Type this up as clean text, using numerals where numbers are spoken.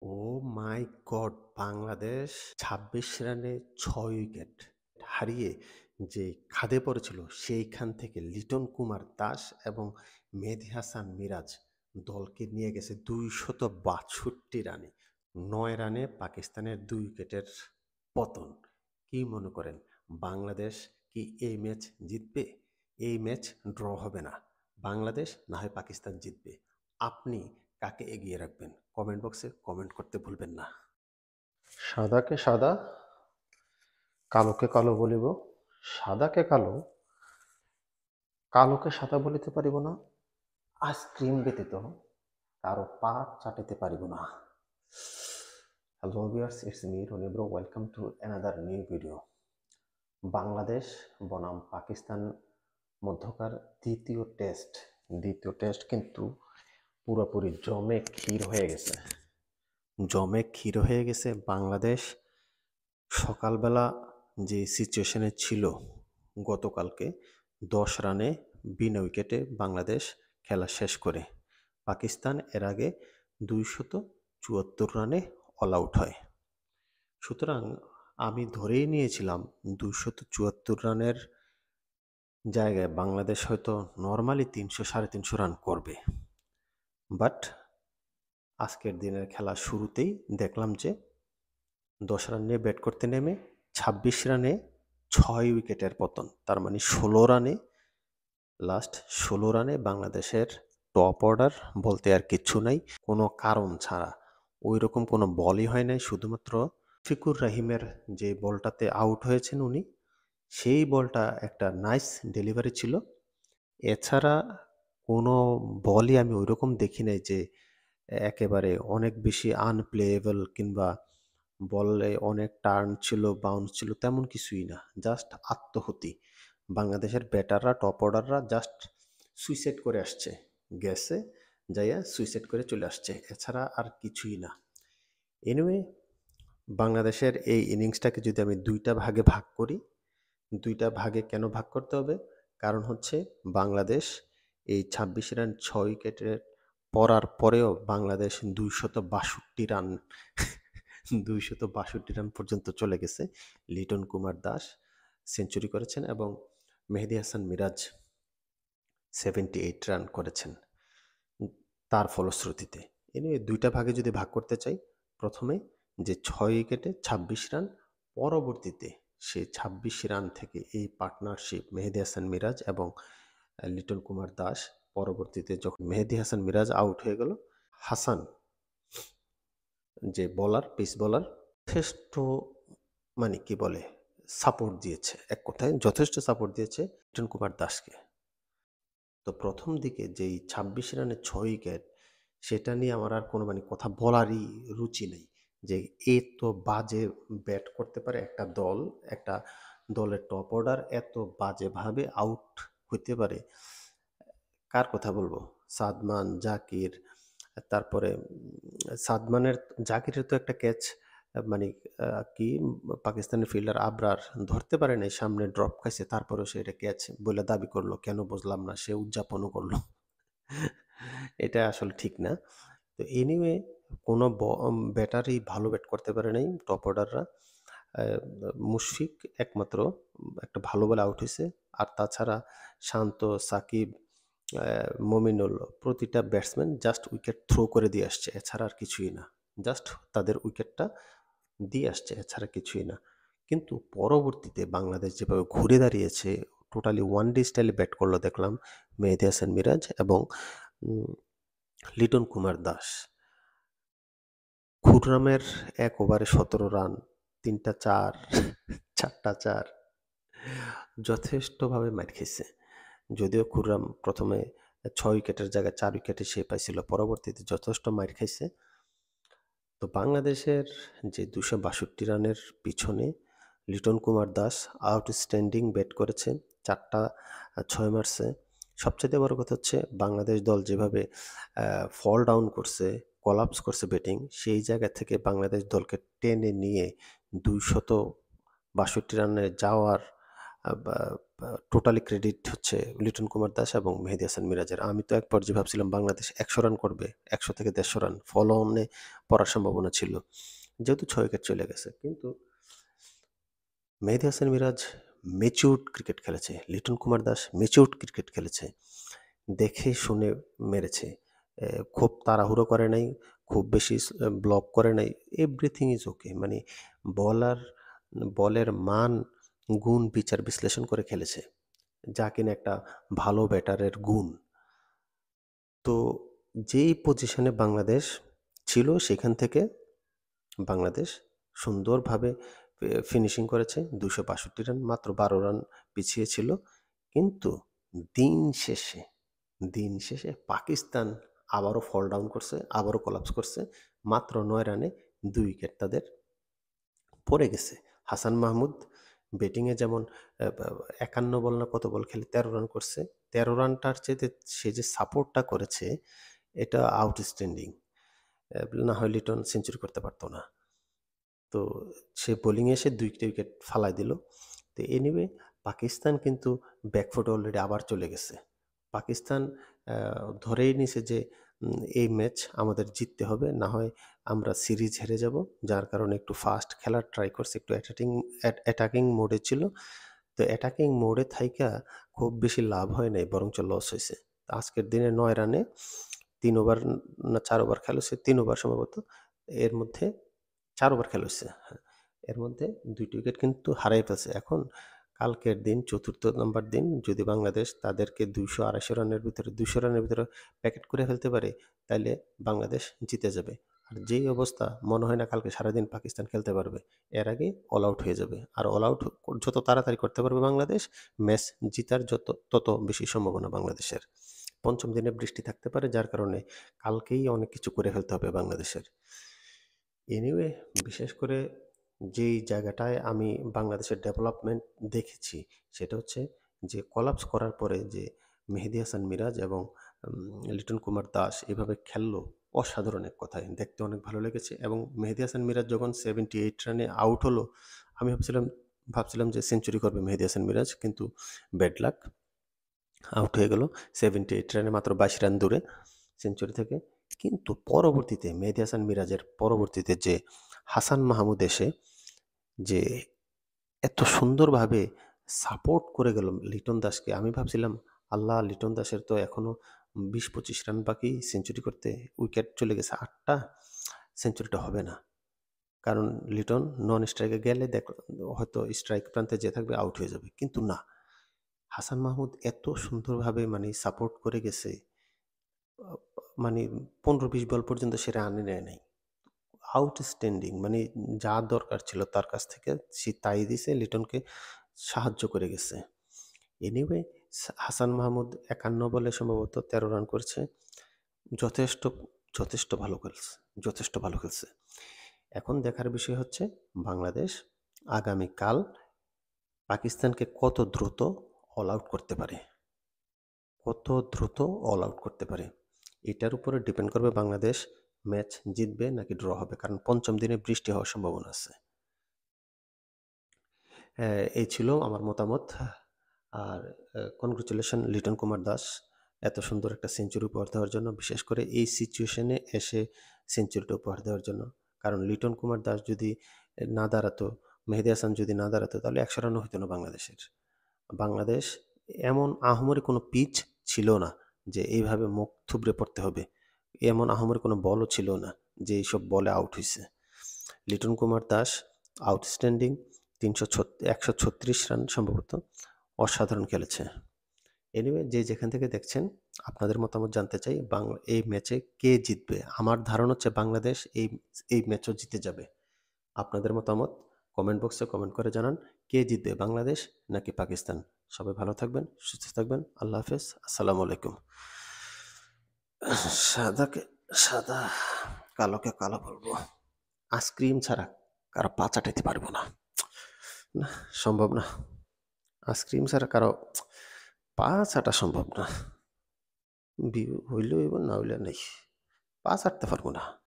ও মাই god! Bangladesh ২৬ রানে ৬ wicket হারিয়ে যে খাদে পড়েছিল, সেইখান থেকে লিটন কুমার দাস এবং মেহেদী হাসান মিরাজ দলকে নিয়ে গেছে ২৬২ রানে। ৯ রানে পাকিস্তানের ২ উইকেটের পতন। কি মনে করেন, বাংলাদেশ কি এই ম্যাচ জিতবে? এই ম্যাচ ড্র হবে না। বাংলাদেশ না হয় পাকিস্তান জিতবে। আপনি কাকে এগিয়ে রাখবেন? কমেন্ট বক্সে কমেন্ট করতে ভুলবেন না। সাদাকে সাদা, কালোকে কালো বলিব। সাদাকে কালো, কালোকে সাদা বলিতে পারিব না। আইসক্রিম ব্যতীত কারো পা চাটিতে পারিব না। Hello viewers, it's me Roni bro. Welcome to another new video. Bangladesh বনাম পাকিস্তান মধ্যকার দ্বিতীয় টেস্ট কিন্তু পুরোপুরি জমে ক্ষীর হয়ে গেছে। জমে ক্ষীর হয়ে গেছে। বাংলাদেশ সকালবেলা যে সিচুয়েশনে ছিল গতকালকে, ১০ রানে বিনা উইকেটে বাংলাদেশ খেলা শেষ করে। পাকিস্তান এর আগে ২৭৪ রানে অল আউট হয়। সুতরাং আমি ধরেই নিয়েছিলাম ২৭৪ রানের জায়গায় বাংলাদেশ হয়তো নরমালি ৩০০ ৩৫০ রান করবে। বাট আজকের দিনের খেলার শুরুতেই দেখলাম যে ১০ রান নিয়ে ব্যাট করতে নেমে ২৬ রানে ৬ উইকেটের পতন। তার মানে ১৬ রানে বাংলাদেশের টপ অর্ডার বলতে আর কিচ্ছু নাই। কোনো কারণ ছাড়া ঐরকম কোনো বলই হয় নাই। শুধুমাত্র ফিকুর রহিমের যে বলটাতে আউট হয়েছেন উনি, সেই বলটা একটা নাইস ডেলিভারি ছিল। এছাড়া কোনো বলই আমি ঐরকম দেখি নাই যে একেবারে অনেক বেশি আনপ্লেয়েবল কিংবা বলে অনেক টার্ন ছিল, বাউন্স ছিল, তেমন কিছুই না। জাস্ট আত্মহতি। বাংলাদেশের ব্যাটাররা, টপ অর্ডাররা জাস্ট সুইসাইড করে আসছে। গেছে, যাইয়া সুইসাইড করে চলে আসছে। এছাড়া আর কিছুই না। এনিওয়ে, বাংলাদেশের এই ইনিংসটাকে যদি আমি ২ টা ভাগে ভাগ করি, ২ টা ভাগে কেন ভাগ করতে হবে? কারণ হচ্ছে বাংলাদেশ এই ২৬ রান ৬ উইকেটের পড়ার পরেও বাংলাদেশ ২৬২ রান পর্যন্ত চলে গেছে। লিটন কুমার দাস সেঞ্চুরি করেছেন এবং মেহেদী হাসান মিরাজ 78 রান করেছেন তার ফলশ্রুতিতে। এনিওয়ে ২ টা ভাগে যদি ভাগ করতে চাই, প্রথমে যে ৬ উইকেটে ২৬ রান, পরবর্তীতে সেই ২৬ রান থেকে এই পার্টনারশিপ মেহেদী হাসান মিরাজ এবং লিটন কুমার দাস, পরবর্তীতে যখন মেহেদী হাসান মিরাজ আউট হয়ে গেল, হাসান যে বোলার, পেস বোলার, যথেষ্ট মানে কি বলে সাপোর্ট দিয়েছে। এক কথায় যথেষ্ট সাপোর্ট দিয়েছে লিটন কুমার দাসকে। তো প্রথম দিকে যেই ২৬ রানে ৬ উইকেট, সেটা নিয়ে আমার আর কোনো মানে কথা বলারই রুচি নেই। যে এত বাজে ব্যাট করতে পারে একটা দল, একটা দলের টপ অর্ডার এত বাজেভাবে আউট হইতে পারে। কার কথা বলবো? সাদমান, জাকির, তারপরে সাদমানের, জাকিরের তো একটা ক্যাচ মানে কি পাকিস্তানের ফিল্ডার আবরার ধরতে পারে নাই, সামনে ড্রপ খাইছে, তারপরেও সে এটা ক্যাচ বলে দাবি করলো। কেন বুঝলাম না, সে উদযাপনও করলো। এটা আসলে ঠিক না। তো এনিওয়ে, কোনো ব্যাটারই ভালো ব্যাট করতে পারে নাই টপ অর্ডাররা। মুশফিক একমাত্র একটা ভালো বলে আউট হয়েছে। আর তাছাড়া শান্ত, সাকিব, মমিনুল, প্রতিটা ব্যাটসম্যান জাস্ট উইকেট থ্রো করে দিয়ে আসছে। এছাড়া আর কিছুই না। জাস্ট তাদের উইকেটটা দিয়ে আসছে, এছাড়া কিছুই না। কিন্তু পরবর্তীতে বাংলাদেশ যেভাবে ঘুরে দাঁড়িয়েছে, টোটালি ওয়ান ডে স্টাইলে ব্যাট করলো দেখলাম মেহেদী হাসান মিরাজ এবং লিটন কুমার দাস। খুররামের ১ ওভারে ১৭ রান, ৩ টা ৪, ৪ টা ৪, যথেষ্টভাবে মাইর খাইছে। যদিও খুররাম প্রথমে ৬ উইকেটের জায়গায় ৪ উইকেটে সে পাইছিল, পরবর্তীতে যথেষ্ট মাইর খাইছে। তো বাংলাদেশের যে ২৬২ রানের পিছনে লিটন কুমার দাস আউটস্ট্যান্ডিং ব্যাট করেছে, ৪ টা ৬ মারছে। সবচাইতে বড় কথা হচ্ছে বাংলাদেশ দল যেভাবে ফল ডাউন করছে, কোলাপস করছে ব্যাটিং, সেই জায়গা থেকে বাংলাদেশ দলকে টেনে নিয়ে ২৬২ রানে যাওয়ার বা টোটালি ক্রেডিট হচ্ছে লিটন কুমার দাস এবং মেহেদী হাসান মিরাজের। আমি তো এক পর্যায়ে ভাবছিলাম বাংলাদেশ ১০০ রান করবে, ১০০ থেকে ১৫০ রান ফলো অনে পড়ার সম্ভাবনা ছিল, যেহেতু ৬ উইকেট চলে গেছে। কিন্তু মেহেদী হাসান মিরাজ ম্যাচিউরড ক্রিকেট খেলেছে, লিটন কুমার দাস ম্যাচিউরড ক্রিকেট খেলেছে, দেখে শুনে মেরেছে। খুব তাড়াহুড়ো করে নাই, খুব বেশি ব্লক করে নাই। Everything is okay. মানে বলার বলের মান, গুণ, বিচার বিশ্লেষণ করে খেলেছে, যা কিনা একটা ভালো ব্যাটারের গুণ। তো যেই পজিশনে বাংলাদেশ ছিল সেখান থেকে বাংলাদেশ সুন্দরভাবে ফিনিশিং করেছে। ২৬২ রান, মাত্র ১২ রান পিছিয়ে ছিল। কিন্তু দিন শেষে দিন শেষে পাকিস্তান আবারও ফল ডাউন করছে, আবারও কোলাপস করছে। মাত্র ৯ রানে ২ উইকেট তাদের পড়ে গেছে। হাসান মাহমুদ ব্যাটিংয়ে যেমন ৫১ বল না কত বল খেলে ১৩ রান করছে। ১৩ রানটার চাইতে সে যে সাপোর্টটা করেছে এটা আউটস্ট্যান্ডিং। না হয় লিটন সেঞ্চুরি করতে পারত না। তো সে বোলিংয়ে এসে ২টা উইকেট ফালায় দিল। তো এনিওয়ে পাকিস্তান কিন্তু ব্যাকফুটে অলরেডি আবার চলে গেছে। পাকিস্তান ধরেই নিছে যে এই ম্যাচ আমাদের জিততে হবে, না হয় আমরা সিরিজ হেরে যাব। যার কারণে একটু ফাস্ট খেলার ট্রাই করছে, একটু অ্যাটাকিং মোডে ছিল। তো অ্যাটাকিং মোডে থাইকা খুব বেশি লাভ হয় নাই, বরঞ্চ লস হয়েছে। আজকের দিনে ৯ রানে ৩ ওভার না ৪ ওভার খেলা হয়েছে, ৩ ওভার সম্ভবত। এর মধ্যে ৪ ওভার খেলা হইছে। হ্যাঁ, এর মধ্যে ২ টি উইকেট কিন্তু হারায় ফেলছে। এখন কালকের দিন ৪র্থ নাম্বার দিন যদি বাংলাদেশ তাদেরকে ২০০-২৫০ রানের ভিতরে ২০০ রানের ভিতরে প্যাকেট করে ফেলতে পারে, তাইলে বাংলাদেশ জিতে যাবে। আর যেই অবস্থা মনে হয় না কালকে সারাদিন পাকিস্তান খেলতে পারবে। এর আগে অল আউট হয়ে যাবে। আর অল আউট যত তাড়াতাড়ি করতে পারবে বাংলাদেশ, ম্যাচ জিতার তত বেশি সম্ভাবনা বাংলাদেশের। ৫ম দিনে বৃষ্টি থাকতে পারে, যার কারণে কালকেই অনেক কিছু করে ফেলতে হবে বাংলাদেশের। এনিওয়ে বিশেষ করে যেই জায়গাটায় আমি বাংলাদেশের ডেভেলপমেন্ট দেখেছি সেটা হচ্ছে যে কোলাপস করার পরে যে মেহেদী হাসান মিরাজ এবং লিটন কুমার দাস এভাবে খেললো, অসাধারণ এক কথায় দেখতে অনেক ভালো লেগেছে। এবং মেহেদী হাসান মিরাজ যখন 78 রানে আউট হলো, আমি ভাবছিলাম যে সেঞ্চুরি করবে মেহেদী হাসান মিরাজ, কিন্তু ব্যাড লাক, আউট হয়ে গেল 78 রানে, মাত্র ২২ রান দূরে সেঞ্চুরি থেকে। কিন্তু পরবর্তীতে মেহেদী হাসান মিরাজের পরবর্তীতে যে হাসান মাহমুদ এসে যে এত সুন্দরভাবে সাপোর্ট করে গেল লিটন দাসকে, আমি ভাবছিলাম আল্লাহ, লিটন দাসের তো এখনো ২০-২৫ রান বাকি সেঞ্চুরি করতে, উইকেট চলে গেছে ৮টা, সেঞ্চুরিটা হবে না। কারণ লিটন নন স্ট্রাইকে গেলে হয়তো স্ট্রাইক প্রান্তে যে থাকবে আউট হয়ে যাবে, কিন্তু না, হাসান মাহমুদ এত সুন্দরভাবে মানে সাপোর্ট করে গেছে, মানে ১৫-২০ বল পর্যন্ত সে রানই নেয় নাই। আউটস্ট্যান্ডিং, মানে যা দরকার ছিল তার কাছ থেকে সে তাই দিছে, লিটনকে সাহায্য করে গেছে। এনিওয়ে হাসান মাহমুদ ৫১ বলে সম্ভবত ১৩ রান করেছে। যথেষ্ট, যথেষ্ট ভালো খেলছে, যথেষ্ট ভালো খেলছে। এখন দেখার বিষয় হচ্ছে বাংলাদেশ আগামীকাল পাকিস্তানকে কত দ্রুত অল আউট করতে পারে, কত দ্রুত অল আউট করতে পারে। এটার উপরে ডিপেন্ড করবে বাংলাদেশ ম্যাচ জিতবে নাকি ড্র হবে, কারণ ৫ম দিনে বৃষ্টি হওয়ার সম্ভাবনা আছে। এই ছিল আমার মতামত। আর কনগ্রাচুলেশন লিটন কুমার দাস এত সুন্দর একটা সেঞ্চুরি উপহার দেওয়ার জন্য, বিশেষ করে এই সিচুয়েশনে এসে সেঞ্চুরিটা উপহার দেওয়ার জন্য। কারণ লিটন কুমার দাস যদি না দাঁড়াতো, মেহেদী হাসান যদি না দাঁড়াতো, তাহলে ১০০ রানও হতো না বাংলাদেশের। বাংলাদেশ এমন আহামরি কোনো পিচ ছিল না যে এইভাবে মুখ থুবড়ে পড়তে হবে। এমন আহামরি কোনো বলও ছিল না যে এইসব বলে আউট হইছে। লিটন কুমার দাস আউটস্ট্যান্ডিং, ১৩৬ রান সম্ভবত, অসাধারণ খেলেছে। এনিওয়ে যে যেখান থেকে দেখছেন আপনাদের মতামত জানতে চাই, এই ম্যাচে কে জিতবে। আমার ধারণা হচ্ছে বাংলাদেশ এই ম্যাচও জিতে যাবে। আপনাদের মতামত কমেন্ট বক্সে কমেন্ট করে জানান, কে জিতবে, বাংলাদেশ নাকি পাকিস্তান। সবাই ভালো থাকবেন, সুস্থ থাকবেন। আল্লাহ হাফেজ, আসসালামু আলাইকুম। সাদাকে সাদা, কালোকে কালো বলবো। আইসক্রিম ছাড়া কারো পা চাটাইতে পারবো না, না সম্ভব না। আইসক্রিম ছাড়া কারো পা চাটা সম্ভব না। হইলে হইব, না হইলে নেই, পা চাটতে পারবো না।